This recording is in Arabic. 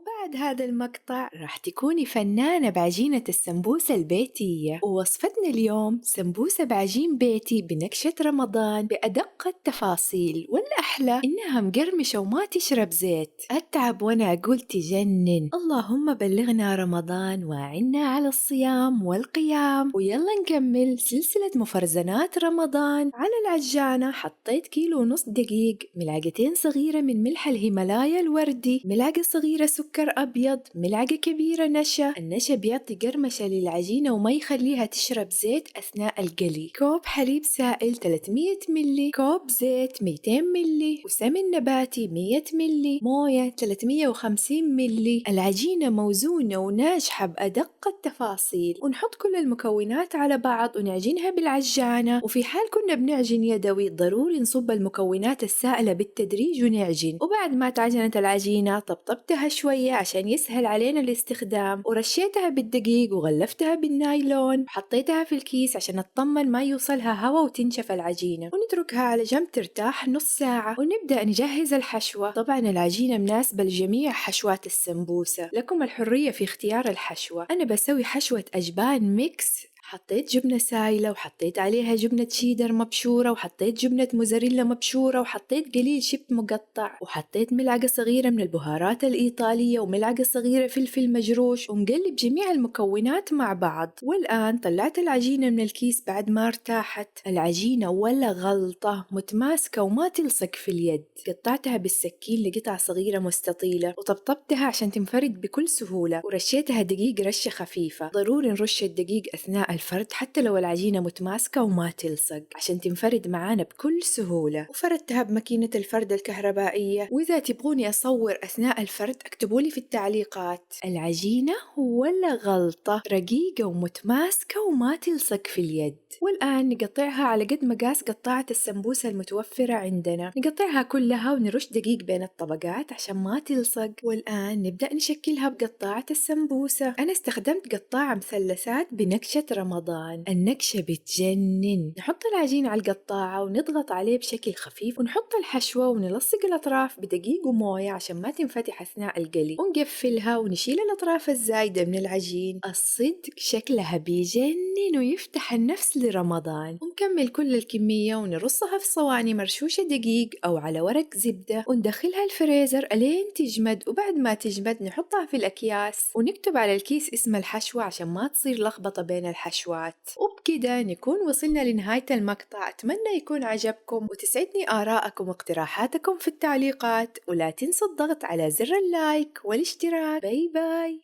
وبعد هذا المقطع راح تكوني فنانة بعجينة السمبوسة البيتية. ووصفتنا اليوم سمبوسة بعجين بيتي بنكشة رمضان بأدق التفاصيل، والأحلى إنها مقرمشة وما تشرب زيت. أتعب وأنا أقول تجنن. اللهم بلغنا رمضان وأعنا على الصيام والقيام. ويلا نكمل سلسلة مفرزنات رمضان. على العجانة حطيت 1.5 كيلو دقيق، ملعقتين صغيرة من ملح الهيمالايا الوردي، ملعقة صغيرة سكر أبيض، ملعقة كبيرة نشا. النشا بيعطي قرمشة للعجينة وما يخليها تشرب زيت أثناء القلي. كوب حليب سائل 300 ملي، كوب زيت 200 ملي، وسمن نباتي 100 ملي، موية 350 ملي. العجينة موزونة وناجحة بأدق التفاصيل. ونحط كل المكونات على بعض ونعجنها بالعجانة. وفي حال كنا بنعجن يدوي ضروري نصب المكونات السائلة بالتدريج ونعجن. وبعد ما تعجنت العجينة طبطبتها شوية عشان يسهل علينا الاستخدام، ورشيتها بالدقيق وغلفتها بالنايلون، وحطيتها في الكيس عشان اطمن ما يوصلها هواء وتنشف العجينة. ونتركها على جنب ترتاح نص ساعة، ونبدأ نجهز الحشوة. طبعا العجينة مناسبة لجميع حشوات السمبوسة، لكم الحرية في اختيار الحشوة. أنا بسوي حشوة أجبان ميكس. حطيت جبنة سايلة وحطيت عليها جبنة شيدر مبشورة، وحطيت جبنة موزاريلا مبشورة، وحطيت قليل شيب مقطع، وحطيت ملعقة صغيرة من البهارات الإيطالية وملعقة صغيرة فلفل مجروش، ومقلب جميع المكونات مع بعض. والآن طلعت العجينة من الكيس بعد ما ارتاحت. العجينة ولا غلطة، متماسكة وما تلصق في اليد. قطعتها بالسكين لقطع صغيرة مستطيلة، وطبطبتها عشان تنفرد بكل سهولة. ورشيتها دقيق رشة خفيفة. ضروري نرش الدقيق أثناء الفرد حتى لو العجينة متماسكة وما تلصق عشان تنفرد معانا بكل سهولة. وفردتها بماكينة الفرد الكهربائية. وإذا تبغوني أصور أثناء الفرد اكتبولي في التعليقات. العجينة ولا غلطة، رقيقة ومتماسكة وما تلصق في اليد. والآن نقطعها على قد مقاس قطاعة السمبوسة المتوفرة عندنا. نقطعها كلها ونرش دقيق بين الطبقات عشان ما تلصق. والآن نبدأ نشكلها بقطاعة السمبوسة. أنا استخدمت قطاعة مثلثات بنكشة رمضان. النكشة بتجنن. نحط العجين على القطاعة ونضغط عليه بشكل خفيف، ونحط الحشوة ونلصق الأطراف بدقيق وموية عشان ما تنفتح أثناء القلي، ونقفلها ونشيل الأطراف الزايدة من العجين. الصدق شكلها بيجنن ويفتح النفس لرمضان. ونكمل كل الكمية ونرصها في صواني مرشوشة دقيق أو على ورق زبدة، وندخلها الفريزر ألين تجمد. وبعد ما تجمد نحطها في الأكياس ونكتب على الكيس اسم الحشوة عشان ما تصير لخبطة بين الحشوات. وبكده نكون وصلنا لنهاية المقطع. أتمنى يكون عجبكم، وتسعدني آراءكم واقتراحاتكم في التعليقات. ولا تنسوا الضغط على زر اللايك والاشتراك. باي باي.